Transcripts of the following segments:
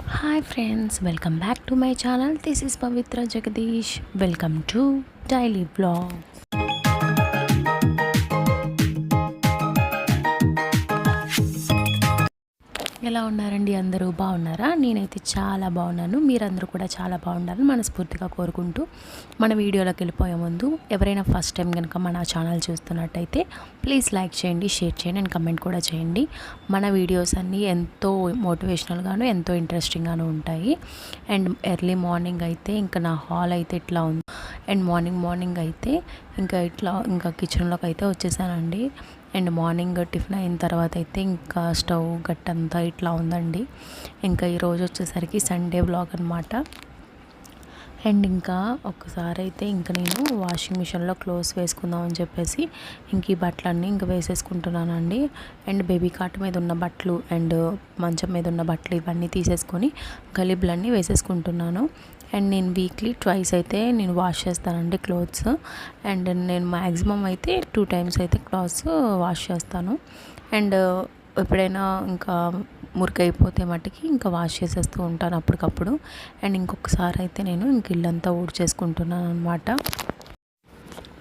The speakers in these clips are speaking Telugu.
Hi friends, welcome back to my channel. This is Pavitra Jagadish. Welcome to Daily Vlog. ఎలా ఉన్నారండి? అందరూ బాగున్నారా? నేనైతే చాలా బాగున్నాను. మీరందరూ కూడా చాలా బాగుండాలని మనస్ఫూర్తిగా కోరుకుంటూ మన వీడియోలోకి వెళ్ళిపోయే ముందు ఎవరైనా ఫస్ట్ టైం కనుక మన ఛానల్ చూస్తున్నట్టయితే ప్లీజ్ లైక్ చేయండి, షేర్ చేయండి అండ్ కమెంట్ కూడా చేయండి. మన వీడియోస్ అన్నీ ఎంతో మోటివేషనల్గాను ఎంతో ఇంట్రెస్టింగ్గాను ఉంటాయి. అండ్ ఎర్లీ మార్నింగ్ అయితే ఇంకా నా హాల్ అయితే ఇట్లా ఉంది. అండ్ మార్నింగ్ అయితే ఇంకా కిచెన్లోకి అయితే వచ్చేసానండి. అండ్ మార్నింగ్ టిఫిన్ అయిన తర్వాత అయితే ఇంకా స్టవ్ గట్టంతా ఇట్లా ఉందండి. ఇంకా ఈరోజు వచ్చేసరికి సండే వ్లాగ్ అనమాట. అండ్ ఇంకా ఒక్కసారి అయితే ఇంకా నేను వాషింగ్ మిషన్లో క్లోత్స్ వేసుకుందామని చెప్పేసి ఇంక ఈ బట్టలన్నీ ఇంకా వేసేసుకుంటున్నానండి. అండ్ బేబీ కాట్ మీద ఉన్న బట్టలు అండ్ మంచం మీద ఉన్న బట్టలు ఇవన్నీ తీసేసుకొని గలీబులన్నీ వేసేసుకుంటున్నాను. అండ్ నేను వీక్లీ ట్వైస్ అయితే నేను వాష్ చేస్తానండి క్లోత్స్. అండ్ నేను మ్యాక్సిమం అయితే 2 times అయితే క్లాత్స్ వాష్ చేస్తాను. అండ్ ఎప్పుడైనా ఇంకా మురికైపోతే మట్టుకి ఇంకా వాష్ చేసేస్తూ ఉంటాను అప్పటికప్పుడు. అండ్ ఇంకొకసారి అయితే నేను ఇంక ఇల్లంతా ఊడ్చేసుకుంటున్నాను అనమాట.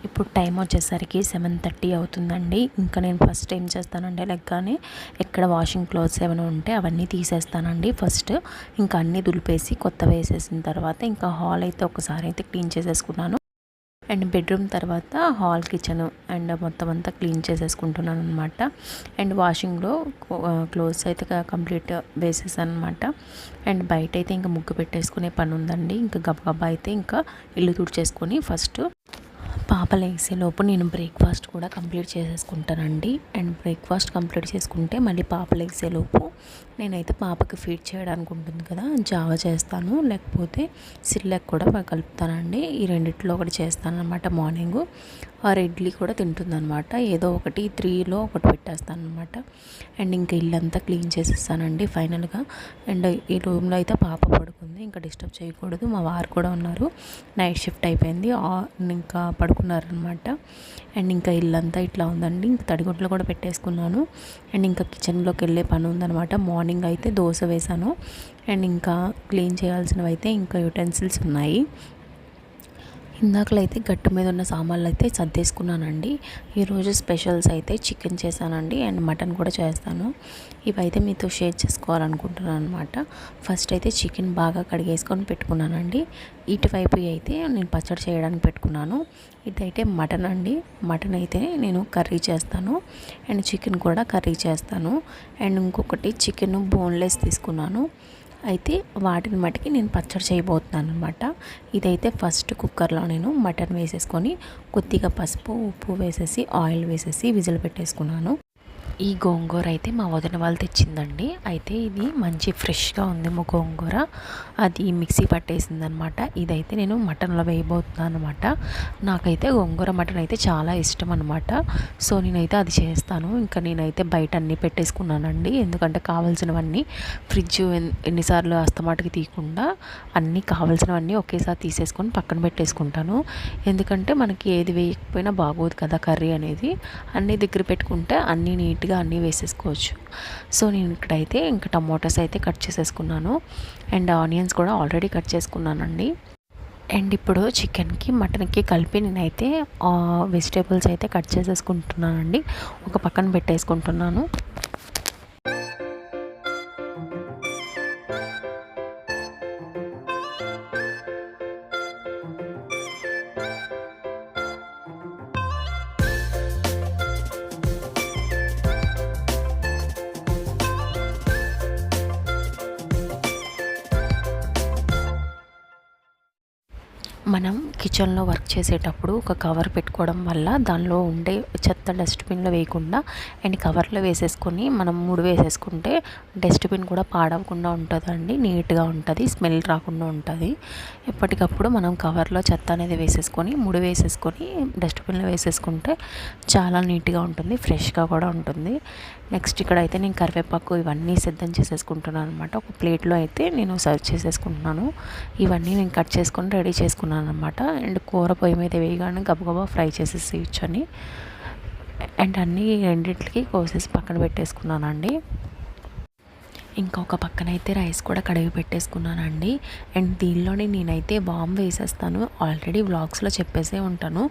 ఇప్పుడు టైం వచ్చేసరికి 7:30 అవుతుందండి. ఇంకా నేను ఫస్ట్ ఏం చేస్తానంటే లెగ్గానే ఎక్కడ వాషింగ్ క్లోత్స్ ఏమైనా ఉంటే అవన్నీ తీసేస్తానండి ఫస్ట్. ఇంకా అన్నీ దులిపేసి కొత్త వేసేసిన తర్వాత ఇంకా హాల్ అయితే ఒకసారి అయితే క్లీన్ చేసేసుకున్నాను. అండ్ బెడ్రూమ్ తర్వాత హాల్, కిచెన్ అండ్ మొత్తం అంతా క్లీన్ చేసేసుకుంటున్నాను అనమాట. అండ్ వాషింగ్లో క్లోత్స్ అయితే కంప్లీట్ వేసేసాను అనమాట. అండ్ బయట అయితే ఇంకా ముగ్గు పెట్టేసుకునే పని ఉందండి. ఇంకా గబగబా అయితే ఇంకా ఇల్లు తుడిచేసుకొని ఫస్ట్ పాప లేసేలోపు నేను బ్రేక్ఫాస్ట్ కూడా కంప్లీట్ చేసేసుకుంటానండి. అండ్ బ్రేక్ఫాస్ట్ కంప్లీట్ చేసుకుంటే మళ్ళీ పాప లేసేలోపు నేనైతే పాపకి ఫీడ్ చేయడానికి ఉంటుంది కదా, జావా చేస్తాను, లేకపోతే సిర్లాక్ కూడా కలుపుతానండి. ఈ రెండిట్లో ఒకటి చేస్తాను అనమాట. మార్నింగు ఆర్ ఇడ్లీ కూడా తింటుందనమాట. ఏదో ఒకటి 3లో ఒకటి పెట్టేస్తాను అనమాట. అండ్ ఇంకా ఇల్లంతా క్లీన్ చేసేస్తానండి ఫైనల్గా. అండ్ ఈ రూమ్లో అయితే పాప పడుకుంది, ఇంకా డిస్టర్బ్ చేయకూడదు. మా వారు కూడా ఉన్నారు, నైట్ షిఫ్ట్ అయిపోయింది, ఇంకా పడుకున్నారనమాట. అండ్ ఇంకా ఇల్లంతా ఇట్లా ఉందండి. ఇంకా తడిగుడ్లు కూడా పెట్టేసుకున్నాను. అండ్ ఇంకా కిచెన్లోకి వెళ్ళే పని ఉందనమాట. మార్నింగ్ అయితే దోశ వేసాను. అండ్ ఇంకా క్లీన్ చేయాల్సినవి అయితే ఇంకా యుటెన్సిల్స్ ఉన్నాయి. ఇందాకలైతే గట్టు మీద ఉన్న సామాన్లు అయితే సర్దేసుకున్నానండి. ఈరోజు స్పెషల్స్ అయితే చికెన్ చేశానండి అండ్ మటన్ కూడా చేస్తాను. ఇవైతే మీతో షేర్ చేసుకోవాలనుకుంటున్నాను అనమాట. ఫస్ట్ అయితే చికెన్ బాగా కడిగేసుకొని పెట్టుకున్నానండి. ఇటువైపు అయితే నేను పచ్చడి చేయడానికి పెట్టుకున్నాను. ఇదైతే మటన్ అండి. మటన్ అయితే నేను కర్రీ చేస్తాను అండ్ చికెన్ కూడా కర్రీ చేస్తాను. అండ్ ఇంకొకటి చికెన్ బోన్లెస్ తీసుకున్నాను. అయితే వాటిని మటుకి నేను పచ్చడి చేయబోతున్నాను అనమాట. ఇదైతే ఫస్ట్ కుక్కర్లో నేను మటన్ వేసేసుకొని కొద్దిగా పసుపు, ఉప్పు వేసేసి ఆయిల్ వేసేసి విజిల్ పెట్టేసుకున్నాను. ఈ గోంగూర అయితే మా వదిన వాళ్ళు తెచ్చిందండి. అయితే ఇది మంచి ఫ్రెష్గా ఉంది మా గోంగూర, అది మిక్సీ పట్టేసిందనమాట. ఇదైతే నేను మటన్లో వేయబోతున్నాను అనమాట. నాకైతే గోంగూర మటన్ అయితే చాలా ఇష్టం అనమాట. సో నేనైతే అది చేస్తాను. ఇంకా నేనైతే బయట అన్నీ పెట్టేసుకున్నానండి, ఎందుకంటే కావాల్సినవన్నీ ఫ్రిడ్జ్ ఎన్నిసార్లు అస్తమాటికి తీయకుండా అన్నీ కావాల్సినవన్నీ ఒకేసారి తీసేసుకొని పక్కన పెట్టేసుకుంటాను. ఎందుకంటే మనకి ఏది వేయకపోయినా బాగోదు కదా కర్రీ అనేది. అన్నీ దగ్గర పెట్టుకుంటే అన్నీ నీట్గా అన్నీ వేసేసుకోవచ్చు. సో నేను ఇక్కడైతే ఇంకా టమోటాస్ అయితే కట్ చేసేసుకున్నాను అండ్ ఆనియన్స్ కూడా ఆల్రెడీ కట్ చేసుకున్నానండి. అండ్ ఇప్పుడు చికెన్కి మటన్కి కలిపి నేనైతే వెజిటేబుల్స్ అయితే కట్ చేసేసుకుంటున్నానండి, ఒక పక్కన పెట్టేసుకుంటున్నాను. మనం కిచెన్లో వర్క్ చేసేటప్పుడు ఒక కవర్ పెట్టుకోవడం వల్ల దానిలో ఉండే చెత్త డస్ట్బిన్లో వేయకుండా అండ్ కవర్లో వేసేసుకొని మనం ముడి వేసేసుకుంటే డస్ట్బిన్ కూడా పాడవకుండా ఉంటుందండి, నీట్గా ఉంటుంది, స్మెల్ రాకుండా ఉంటుంది. ఎప్పటికప్పుడు మనం కవర్లో చెత్త అనేది వేసేసుకొని ముడి వేసేసుకొని డస్ట్బిన్లో వేసేసుకుంటే చాలా నీట్గా ఉంటుంది, ఫ్రెష్గా కూడా ఉంటుంది. నెక్స్ట్ ఇక్కడైతే నేను కరివేపాకు ఇవన్నీ సిద్ధం చేసేసుకుంటున్నాను అనమాట. ఒక ప్లేట్లో అయితే నేను సర్వ్ చేసేసుకుంటున్నాను. ఇవన్నీ నేను కట్ చేసుకొని రెడీ చేసుకున్నాను అనమాట. అండ్ కూర పొయ్యి మీద వేయగానే గబగబా ఫ్రై చేసేసేయచ్చని అండ్ అన్నీ రెండింటికి కోసేసి పక్కన పెట్టేసుకున్నానండి. ఇంకొక పక్కనైతే రైస్ కూడా కడిగి పెట్టేసుకున్నానండి. అండ్ దీనిలోనే నేనైతే వామ్ వేసేస్తాను. ఆల్రెడీ వ్లాగ్స్లో చెప్పేసే ఉంటాను.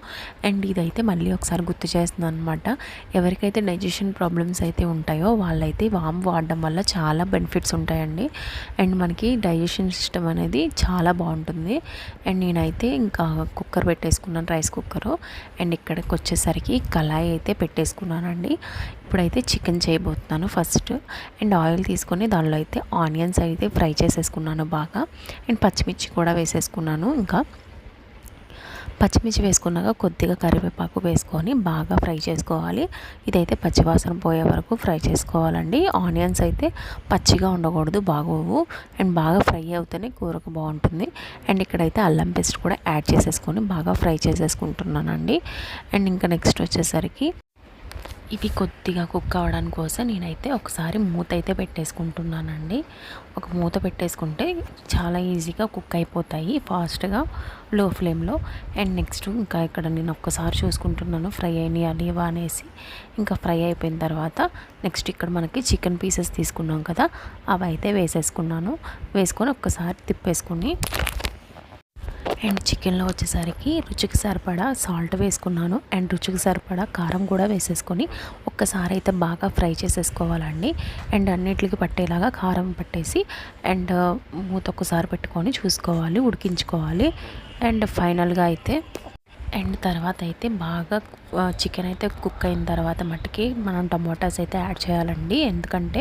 అండ్ ఇదైతే మళ్ళీ ఒకసారి గుర్తు చేస్తున్నాను అనమాట. ఎవరికైతే డైజెషన్ ప్రాబ్లమ్స్ అయితే ఉంటాయో వాళ్ళైతే వామ్ వాడడం వల్ల చాలా బెనిఫిట్స్ ఉంటాయండి. అండ్ మనకి డైజెషన్ సిస్టమ్ అనేది చాలా బాగుంటుంది. అండ్ నేనైతే ఇంకా కుక్కర్ పెట్టేసుకున్నాను, రైస్ కుక్కరు. అండ్ ఇక్కడికి వచ్చేసరికి కళాయి అయితే పెట్టేసుకున్నానండి. ఇప్పుడైతే చికెన్ చేయబోతున్నాను ఫస్ట్. అండ్ ఆయిల్ తీసుకొని దానిలో అయితే ఆనియన్స్ అయితే ఫ్రై చేసేసుకున్నాను బాగా. అండ్ పచ్చిమిర్చి కూడా వేసేసుకున్నాను. ఇంకా పచ్చిమిర్చి వేసుకున్నాక కొద్దిగా కరివేపాకు వేసుకొని బాగా ఫ్రై చేసుకోవాలి. ఇదైతే పచ్చివాసన పోయే వరకు ఫ్రై చేసుకోవాలండి. ఆనియన్స్ అయితే పచ్చిగా ఉండకూడదు, బాగోవు. అండ్ బాగా ఫ్రై అవుతేనే కూరకు బాగుంటుంది. అండ్ ఇక్కడైతే అల్లం పేస్ట్ కూడా యాడ్ చేసేసుకొని బాగా ఫ్రై చేసేసుకుంటున్నానండి. అండ్ ఇంకా నెక్స్ట్ వచ్చేసరికి ఇవి కొద్దిగా కుక్ అవ్వడానికి కోసం నేనైతే ఒకసారి మూత అయితే పెట్టేసుకుంటున్నానండి. ఒక మూత పెట్టేసుకుంటే చాలా ఈజీగా కుక్ అయిపోతాయి ఫాస్ట్గా లో ఫ్లేమ్లో. అండ్ నెక్స్ట్ ఇంకా ఇక్కడ నేను ఒక్కసారి చూసుకుంటున్నాను ఫ్రై అయినాయా లేవా అనేసి. ఇంకా ఫ్రై అయిపోయిన తర్వాత నెక్స్ట్ ఇక్కడ మనకి చికెన్ పీసెస్ తీసుకున్నాం కదా, అవి అయితే వేసేసుకున్నాను. వేసుకొని ఒక్కసారి తిప్పేసుకుని అండ్ చికెన్లో వచ్చేసరికి రుచికి సరిపడా సాల్ట్ వేసుకున్నాను. అండ్ రుచికి సరిపడా కారం కూడా వేసేసుకొని ఒక్కసారి అయితే బాగా ఫ్రై చేసేసుకోవాలండి. అండ్ అన్నిటికి పట్టేలాగా కారం పట్టేసి అండ్ మూత ఒక్కసారి పెట్టుకొని చూసుకోవాలి, ఉడికించుకోవాలి. అండ్ ఫైనల్గా అయితే అండ్ తర్వాత అయితే బాగా చికెన్ అయితే కుక్ అయిన తర్వాత మట్టుకి మనం టమోటాస్ అయితే యాడ్ చేయాలండి. ఎందుకంటే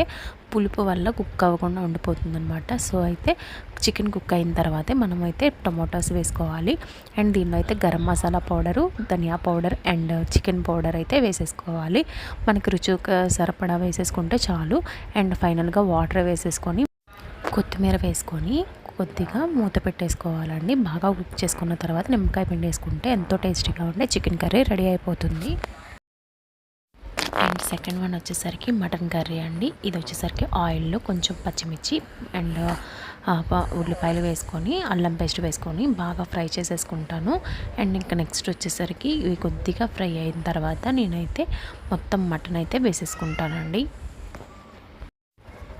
పులుపు వల్ల కుక్ అవ్వకుండా ఉండిపోతుంది అనమాట. సో అయితే చికెన్ కుక్ అయిన తర్వాతే మనం అయితే టమోటాస్ వేసుకోవాలి. అండ్ దీనిలో అయితే గరం మసాలా పౌడరు, ధనియా పౌడర్ అండ్ చికెన్ పౌడర్ అయితే వేసేసుకోవాలి. మనకి రుచికి సరిపడా వేసేసుకుంటే చాలు. అండ్ ఫైనల్గా వాటర్ వేసేసుకొని కొత్తిమీర వేసుకొని కొద్దిగా మూత పెట్టేసుకోవాలండి. బాగా కుక్ చేసుకున్న తర్వాత నిమ్మకాయ పిండి వేసుకుంటే ఎంతో టేస్టీగా ఉండే చికెన్ కర్రీ రెడీ అయిపోతుంది. అండ్ సెకండ్ వన్ వచ్చేసరికి మటన్ కర్రీ అండి. ఇది వచ్చేసరికి ఆయిల్లో కొంచెం పచ్చిమిర్చి అండ్ ఉల్లిపాయలు వేసుకొని అల్లం పేస్ట్ వేసుకొని బాగా ఫ్రై చేసేసుకుంటాను. అండ్ ఇంకా నెక్స్ట్ వచ్చేసరికి ఇవి కొద్దిగా ఫ్రై అయిన తర్వాత నేనైతే మొత్తం మటన్ అయితే వేసేసుకుంటానండి.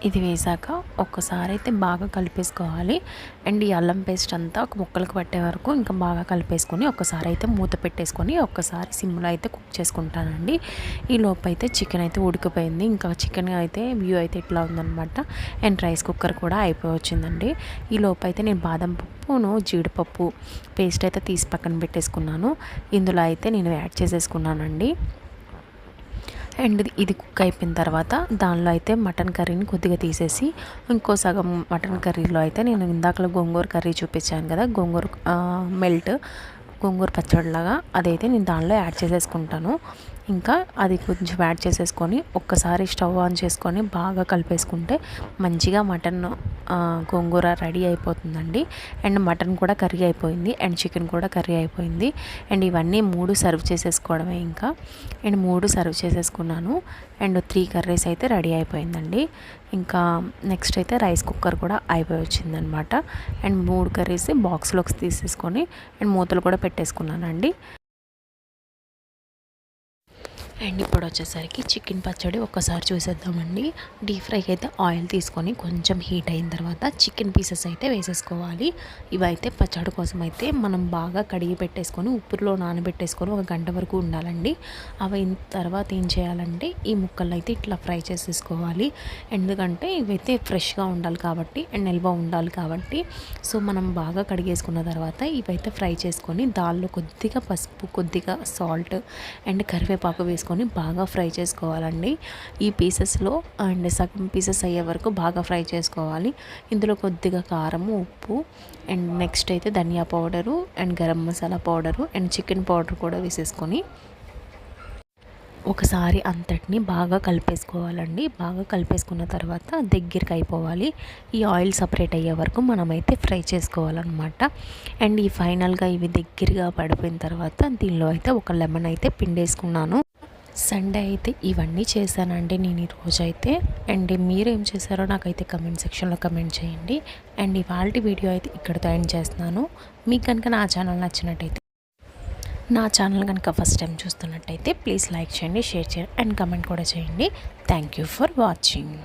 ఇది వేసాక ఒక్కసారి అయితే బాగా కలిపేసుకోవాలి. అండ్ ఈ అల్లం పేస్ట్ అంతా ఒక ముక్కలకు పట్టే వరకు ఇంకా బాగా కలిపేసుకొని ఒక్కసారి అయితే మూత పెట్టేసుకొని ఒక్కసారి సిమ్లో అయితే కుక్ చేసుకుంటానండి. ఈ లోపు అయితే చికెన్ అయితే ఉడికిపోయింది. ఇంకా చికెన్ అయితే వ్యూ అయితే ఇట్లా ఉందన్నమాట. అండ్ రైస్ కుక్కర్ కూడా అయిపోయి వచ్చిందండి. ఈ లోపు అయితే నేను బాదం పప్పును జీడిపప్పు పేస్ట్ అయితే తీసి పక్కన పెట్టేసుకున్నాను. ఇందులో అయితే నేను యాడ్ చేసేసుకున్నానండి. అండ్ ఇది కుక్ అయిపోయిన తర్వాత దానిలో అయితే మటన్ కర్రీని కొద్దిగా తీసేసి ఇంకో సగం మటన్ కర్రీలో అయితే నేను ఇందాకలో గోంగూర కర్రీ చూపించాను కదా, గోంగూర పచ్చడిలాగా అదైతే నేను దానిలో యాడ్ చేసేసుకుంటాను. ఇంకా అది కొంచెం యాడ్ చేసేసుకొని ఒక్కసారి స్టవ్ ఆన్ చేసుకొని బాగా కలిపేసుకుంటే మంచిగా మటన్ గోంగూర రెడీ అయిపోతుందండి. అండ్ మటన్ కూడా కర్రీ అయిపోయింది అండ్ చికెన్ కూడా కర్రీ అయిపోయింది. అండ్ ఇవన్నీ 3 సర్వ్ చేసేసుకోవడమే ఇంకా. అండ్ 3 సర్వ్ చేసేసుకున్నాను. అండ్ 3 కర్రీస్ అయితే రెడీ అయిపోయిందండి. ఇంకా నెక్స్ట్ అయితే రైస్ కుక్కర్ కూడా అయిపోయి వచ్చిందనమాట. అండ్ 3 కర్రీస్ బాక్స్లోకి తీసేసుకొని అండ్ మూతలు కూడా పెట్టేసుకున్నానండి. అండ్ ఇప్పుడు వచ్చేసరికి చికెన్ పచ్చడి ఒక్కసారి చూసేద్దామండి. డీప్ ఫ్రైకి అయితే ఆయిల్ తీసుకొని కొంచెం హీట్ అయిన తర్వాత చికెన్ పీసెస్ అయితే వేసేసుకోవాలి. ఇవైతే పచ్చడి కోసం అయితే మనం బాగా కడిగి పెట్టేసుకొని ఉప్పులో నానబెట్టేసుకొని 1 గంట వరకు ఉండాలండి. అవి తర్వాత ఏం చేయాలంటే ఈ ముక్కలు అయితే ఇట్లా ఫ్రై చేసేసుకోవాలి. ఎందుకంటే ఇవైతే ఫ్రెష్గా ఉండాలి కాబట్టి అండ్ నిల్వ ఉండాలి కాబట్టి. సో మనం బాగా కడిగేసుకున్న తర్వాత ఇవైతే ఫ్రై చేసుకొని దానిలో కొద్దిగా పసుపు, కొద్దిగా సాల్ట్ అండ్ కరివేపాకు వేసుకొని బాగా ఫ్రై చేసుకోవాలండి. ఈ పీసెస్లో అండ్ సగం పీసెస్ అయ్యే వరకు బాగా ఫ్రై చేసుకోవాలి. ఇందులో కొద్దిగా కారము, ఉప్పు అండ్ నెక్స్ట్ అయితే ధనియా powder and garam masala powder and chicken powder కూడా వేసేసుకొని ఒకసారి అంతటిని బాగా కలిపేసుకోవాలండి. బాగా కలిపేసుకున్న తర్వాత దగ్గరికి అయిపోవాలి. ఈ ఆయిల్ సపరేట్ అయ్యే వరకు మనమైతే ఫ్రై చేసుకోవాలన్నమాట. అండ్ ఈ ఫైనల్గా ఇవి దగ్గరగా పడిపోయిన తర్వాత దీనిలో అయితే ఒక లెమన్ అయితే పిండేసుకున్నాను. సండే అయితే ఇవన్నీ చేశానండి నేను ఈరోజైతే. అండ్ మీరు ఏం చేశారో నాకైతే కమెంట్ సెక్షన్లో కమెంట్ చేయండి. అండ్ ఇవాల్టి వీడియో అయితే ఇక్కడితో ఎండ్ చేస్తున్నాను. మీకు కనుక నా ఛానల్ నచ్చినట్టయితే నా ఛానల్ కనుక ఫస్ట్ టైం చూస్తున్నట్టయితే ప్లీజ్ లైక్ చేయండి, షేర్ చేయండి అండ్ కమెంట్ కూడా చేయండి. Thank you for watching.